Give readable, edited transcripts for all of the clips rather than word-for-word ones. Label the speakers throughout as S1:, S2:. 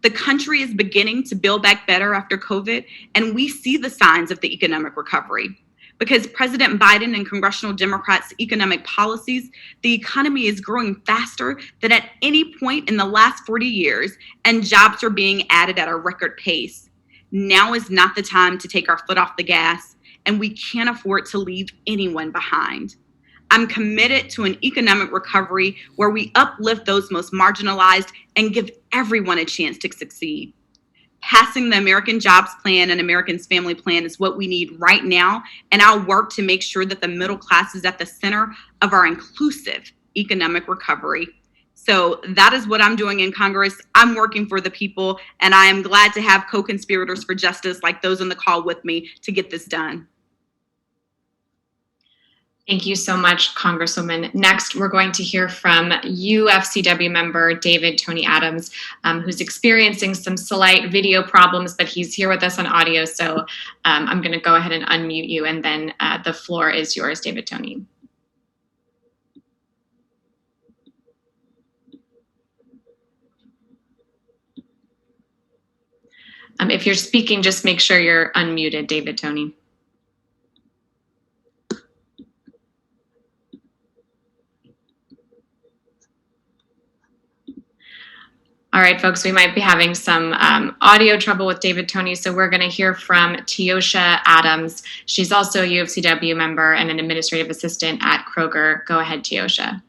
S1: The country is beginning to build back better after COVID, and we see the signs of the economic recovery. Because President Biden and congressional Democrats' economic policies, the economy is growing faster than at any point in the last 40 years, and jobs are being added at a record pace. Now is not the time to take our foot off the gas, and we can't afford to leave anyone behind. I'm committed to an economic recovery where we uplift those most marginalized and give everyone a chance to succeed. Passing the American Jobs Plan and Americans Family Plan is what we need right now, and I'll work to make sure that the middle class is at the center of our inclusive economic recovery. So that is what I'm doing in Congress. I'm working for the people, and I am glad to have co-conspirators for justice like those on the call with me to get this done.
S2: Thank you so much, Congresswoman. Next, we're going to hear from UFCW member David Tony Adams, who's experiencing some slight video problems, but he's here with us on audio. So I'm going to go ahead and unmute you, and then the floor is yours, David Tony. If you're speaking, just make sure you're unmuted, David Tony. All right, folks, we might be having some audio trouble with David Tony, so we're going to hear from Teosha Adams. She's also a UFCW member and an administrative assistant at Kroger. Go ahead, Teosha.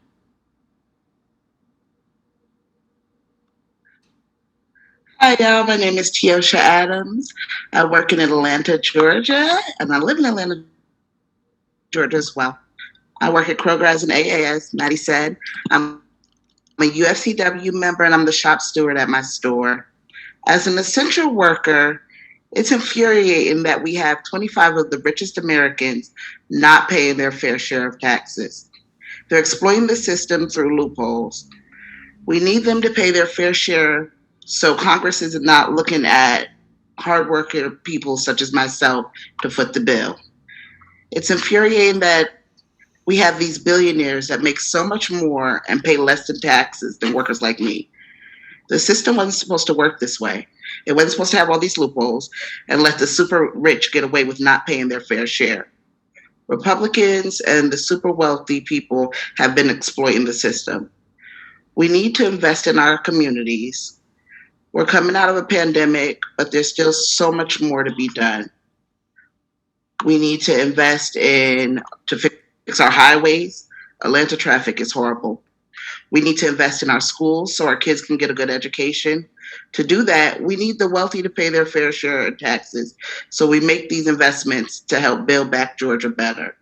S3: Hi, y'all. My name is Teosha Adams. I work in Atlanta, Georgia, and I live in Atlanta, Georgia as well. I work at Kroger as an AA, as Maddie said. I'm a UFCW member, and I'm the shop steward at my store. As an essential worker, it's infuriating that we have 25 of the richest Americans not paying their fair share of taxes. They're exploiting the system through loopholes. We need them to pay their fair share so Congress is not looking at hardworking people such as myself to foot the bill. It's infuriating that we have these billionaires that make so much more and pay less in taxes than workers like me. The system wasn't supposed to work this way. It wasn't supposed to have all these loopholes and let the super rich get away with not paying their fair share. Republicans and the super wealthy people have been exploiting the system. We need to invest in our communities. We're coming out of a pandemic, but there's still so much more to be done. We need to invest to fix our highways. Atlanta traffic is horrible. We need to invest in our schools so our kids can get a good education. To do that, we need the wealthy to pay their fair share of taxes. So we make these investments to help build back Georgia better.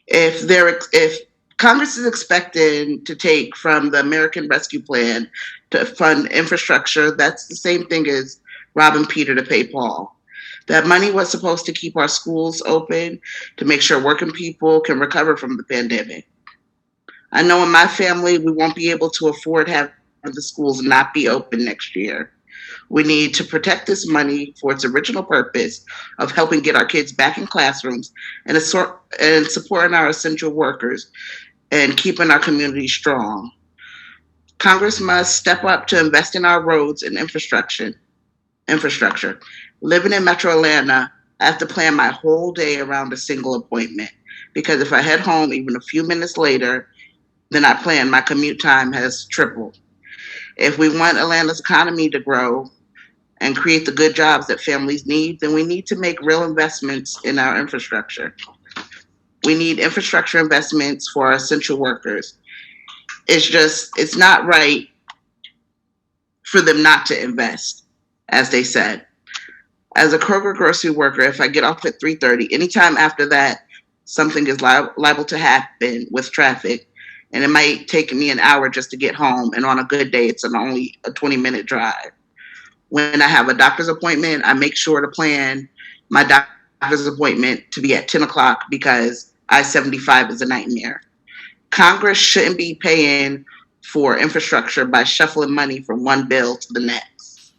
S3: If Congress is expecting to take from the American Rescue Plan to fund infrastructure, that's the same thing as robbing Peter to pay Paul. That money was supposed to keep our schools open to make sure working people can recover from the pandemic. I know in my family, we won't be able to afford having the schools not be open next year. We need to protect this money for its original purpose of helping get our kids back in classrooms and supporting our essential workers and keeping our community strong. Congress must step up to invest in our roads and infrastructure. Living in Metro Atlanta, I have to plan my whole day around a single appointment because if I head home even a few minutes later than I planned, my commute time has tripled. If we want Atlanta's economy to grow and create the good jobs that families need, then we need to make real investments in our infrastructure. We need infrastructure investments for our essential workers. It's not right for them not to invest, as they said. As a Kroger grocery worker, if I get off at 3:30, anytime after that, something is liable to happen with traffic. And it might take me an hour just to get home. And on a good day, it's only a 20-minute drive. When I have a doctor's appointment, I make sure to plan my doctor's appointment to be at 10 o'clock because I-75 is a nightmare. Congress shouldn't be paying for infrastructure by shuffling money from one bill to the next.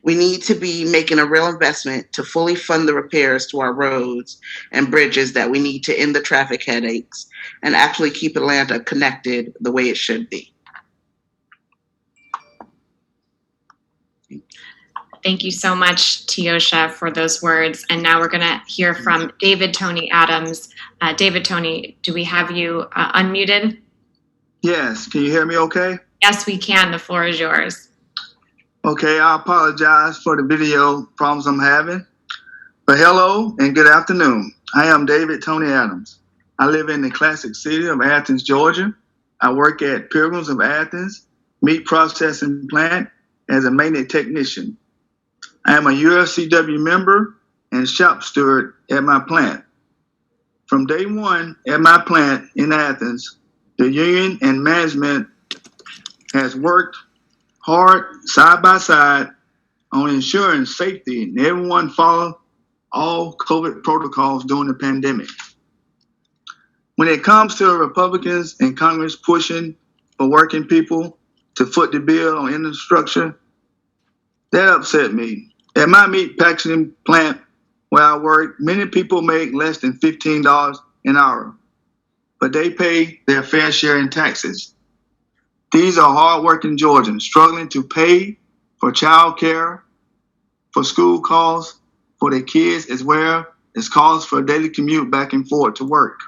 S3: We need to be making a real investment to fully fund the repairs to our roads and bridges that we need to end the traffic headaches and actually keep Atlanta connected the way it should be.
S2: Thank you so much, Teosha, for those words. And now we're going to hear from David Tony Adams. David Tony, do we have you unmuted?
S4: Yes, can you hear me okay?
S2: Yes, we can. The floor is yours.
S4: Okay, I apologize for the video problems I'm having. But hello and good afternoon. I am David Tony Adams. I live in the classic city of Athens, Georgia. I work at Pilgrims of Athens meat processing plant as a maintenance technician. I am a UFCW member and shop steward at my plant. From day one at my plant in Athens, the union and management has worked hard side by side on ensuring safety and everyone followed all COVID protocols during the pandemic. When it comes to Republicans in Congress pushing for working people to foot the bill on infrastructure, that upset me. At my meat packaging plant where I work, many people make less than $15 an hour, but they pay their fair share in taxes. These are hardworking Georgians struggling to pay for child care, for school costs, for their kids, as well as costs for a daily commute back and forth to work.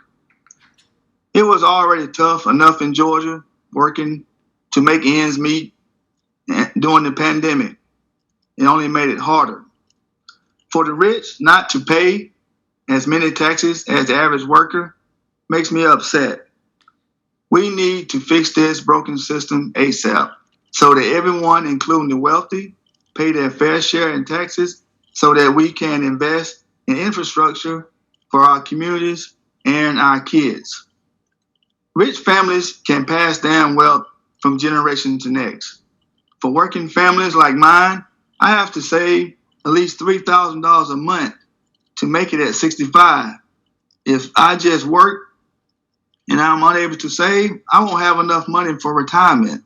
S4: It was already tough enough in Georgia working to make ends meet during the pandemic. It only made it harder. For the rich not to pay as many taxes as the average worker makes me upset. We need to fix this broken system ASAP so that everyone, including the wealthy, pay their fair share in taxes so that we can invest in infrastructure for our communities and our kids. Rich families can pass down wealth from generation to next. For working families like mine, I have to save at least $3,000 a month to make it at 65. If I just work and I'm unable to save, I won't have enough money for retirement.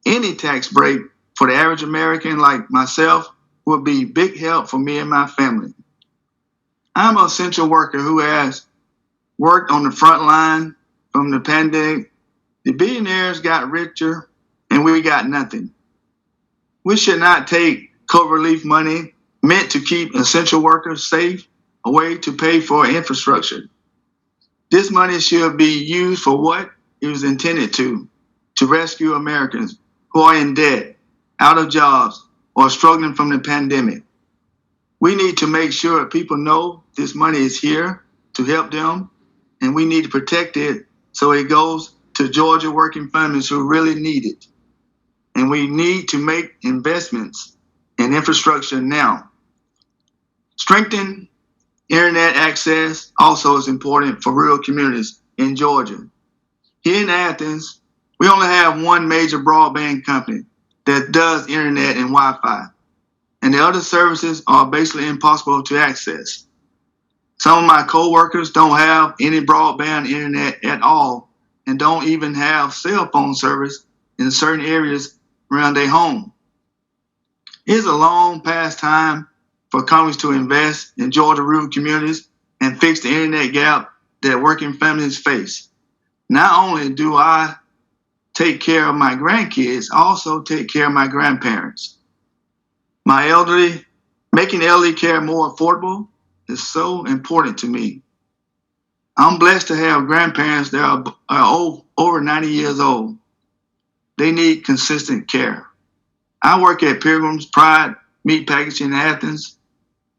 S4: Any tax break for the average American like myself would be big help for me and my family. I'm an essential worker who has worked on the front line from the pandemic. The billionaires got richer and we got nothing. We should not take COVID relief money meant to keep essential workers safe away to pay for infrastructure. This money should be used for what it was intended to rescue Americans who are in debt, out of jobs, or struggling from the pandemic. We need to make sure people know this money is here to help them, and we need to protect it so it goes to Georgia working families who really need it. And we need to make investments in infrastructure now. Strengthen internet access also is important for rural communities in Georgia. Here in Athens, we only have one major broadband company that does internet and Wi-Fi, and the other services are basically impossible to access. Some of my coworkers don't have any broadband internet at all and don't even have cell phone service in certain areas around their home. It's a long past time for Congress to invest in Georgia rural communities and fix the internet gap that working families face. Not only do I take care of my grandkids, I also take care of my grandparents. My elderly, making elderly care more affordable is so important to me. I'm blessed to have grandparents that are over 90 years old. They need consistent care. I work at Pilgrim's Pride Meat Packaging in Athens,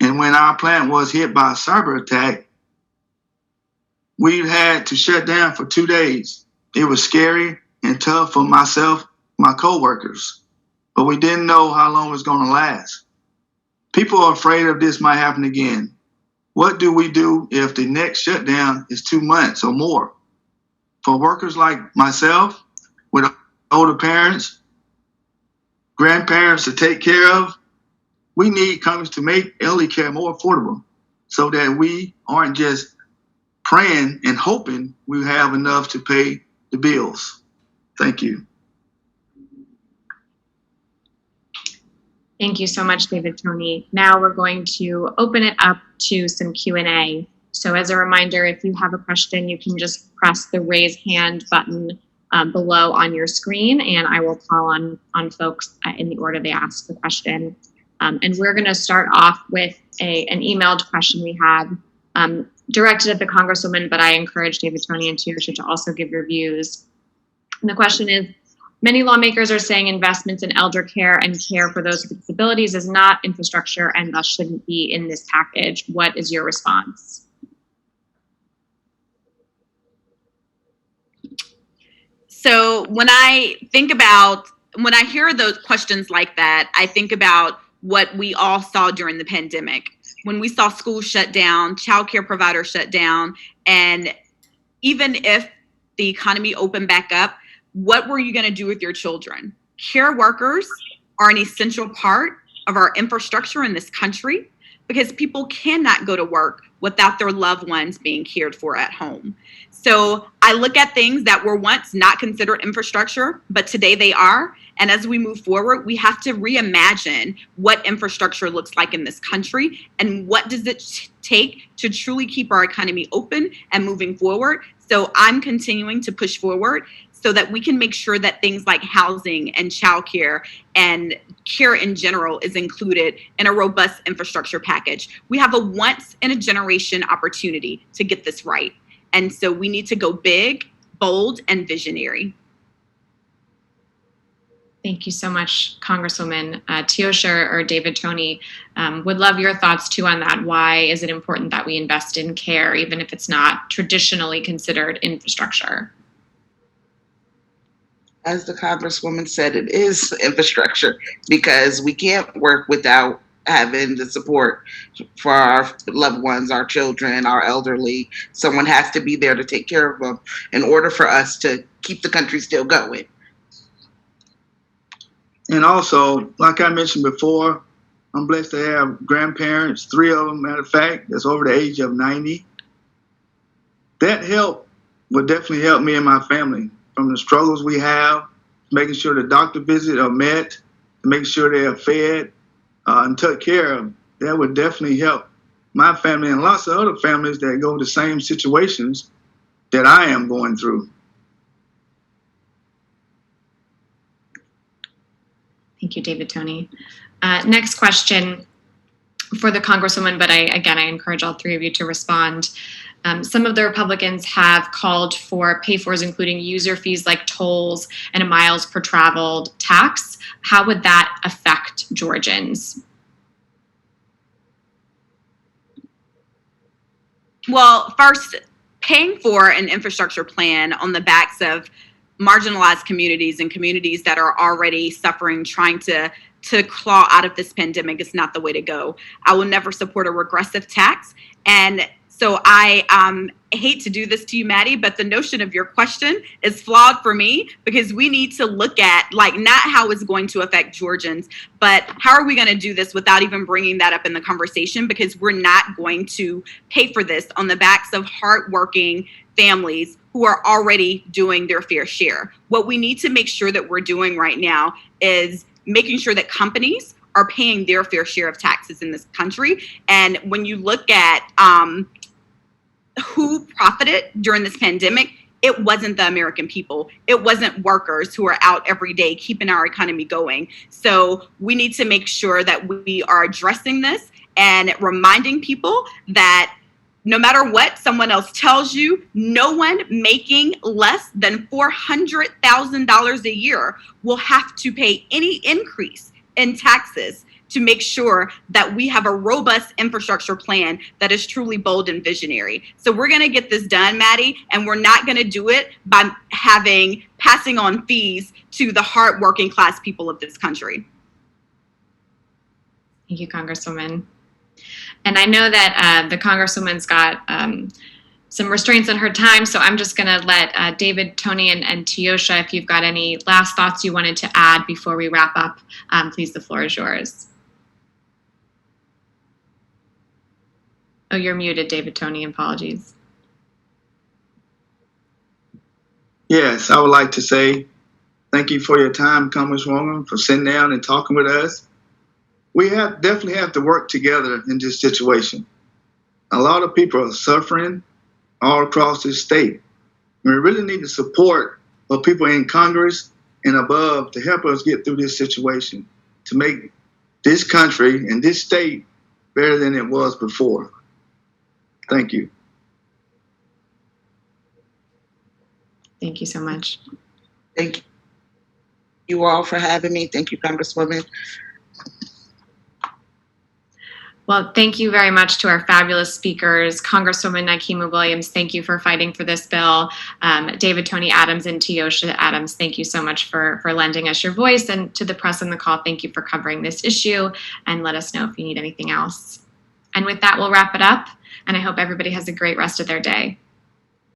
S4: and when our plant was hit by a cyber attack, we had to shut down for 2 days. It was scary and tough for myself, my coworkers, but we didn't know how long it was going to last. People are afraid of this might happen again. What do we do if the next shutdown is 2 months or more? For workers like myself, with older parents, grandparents to take care of, we need Congress to make elderly care more affordable so that we aren't just praying and hoping we have enough to pay the bills. Thank you.
S2: Thank you so much, David Tony. Now we're going to open it up to some Q&A. So as a reminder, if you have a question, you can just press the raise hand button below on your screen, and I will call on folks in the order they ask the question. And we're going to start off with an emailed question we had directed at the Congresswoman, but I encourage David, Tony, and Teosha to also give your views. And the question is, many lawmakers are saying investments in elder care and care for those with disabilities is not infrastructure and thus shouldn't be in this package. What is your response?
S1: So when I hear those questions like that, I think about what we all saw during the pandemic. When we saw schools shut down, childcare providers shut down, and even if the economy opened back up, what were you going to do with your children? Care workers are an essential part of our infrastructure in this country because people cannot go to work without their loved ones being cared for at home. So I look at things that were once not considered infrastructure, but today they are. And as we move forward, we have to reimagine what infrastructure looks like in this country and what does it take to truly keep our economy open and moving forward. So I'm continuing to push forward so that we can make sure that things like housing and childcare and care in general is included in a robust infrastructure package. We have a once in a generation opportunity to get this right. And so we need to go big, bold, and visionary.
S2: Thank you so much, Congresswoman. Teosha or David, Tony, would love your thoughts too on that. Why is it important that we invest in care, even if it's not traditionally considered infrastructure?
S3: As the Congresswoman said, it is infrastructure because we can't work without having the support for our loved ones, our children, our elderly. Someone has to be there to take care of them in order for us to keep the country still going.
S4: And also, like I mentioned before, I'm blessed to have grandparents, 3 of them, matter of fact, that's over the age of 90. That help would definitely help me and my family from the struggles we have, making sure the doctor visits are met, to make sure they are fed and took care of. That would definitely help my family and lots of other families that go to the same situations that I am going through.
S2: Thank you, David, Tony. Next question for the Congresswoman, but I encourage all 3 of you to respond. Some of the Republicans have called for pay-fors, including user fees like tolls and a miles per traveled tax. How would that affect Georgians?
S1: Well, first, paying for an infrastructure plan on the backs of marginalized communities and communities that are already suffering, trying to claw out of this pandemic is not the way to go. I will never support a regressive tax. And so I hate to do this to you, Maddie, but the notion of your question is flawed for me because we need to look at not how it's going to affect Georgians, but how are we going to do this without even bringing that up in the conversation, because we're not going to pay for this on the backs of hardworking families who are already doing their fair share. What we need to make sure that we're doing right now is making sure that companies are paying their fair share of taxes in this country. And when you look at who profited during this pandemic, it wasn't the American people. It wasn't workers who are out every day keeping our economy going. So we need to make sure that we are addressing this and reminding people that no matter what someone else tells you, no one making less than $400,000 a year will have to pay any increase in taxes to make sure that we have a robust infrastructure plan that is truly bold and visionary. So we're going to get this done, Maddie, and we're not going to do it by passing on fees to the hardworking class people of this country.
S2: Thank you, Congresswoman. And I know that the Congresswoman's got some restraints on her time, so I'm just going to let David, Tony, and Teosha, if you've got any last thoughts you wanted to add before we wrap up, please, the floor is yours. Oh, you're muted, David, Tony, apologies.
S4: Yes, I would like to say thank you for your time, Congresswoman, for sitting down and talking with us. We definitely have to work together in this situation. A lot of people are suffering all across this state. We really need to support of people in Congress and above to help us get through this situation, to make this country and this state better than it was before. Thank you.
S2: Thank you so much.
S3: Thank you all for having me. Thank you, Congresswoman.
S2: Well, thank you very much to our fabulous speakers. Congresswoman Nikema Williams, thank you for fighting for this bill. David Tony Adams and Teosha Adams, thank you so much for lending us your voice. And to the press on the call, thank you for covering this issue, and let us know if you need anything else. And with that, we'll wrap it up. And I hope everybody has a great rest of their day.